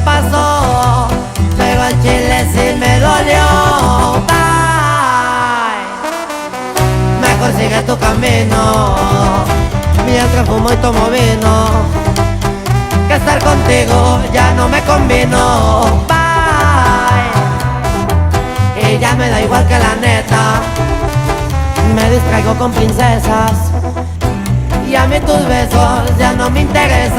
pasó, pero el chile sí me dolió. Bye. Mejor sigue tu camino, mientras fumo y tomo vino, que estar contigo ya no me convino. Bye. Y ya me da igual que la neta, me distraigo con princesas, y a mí tus besos ya no me interesan.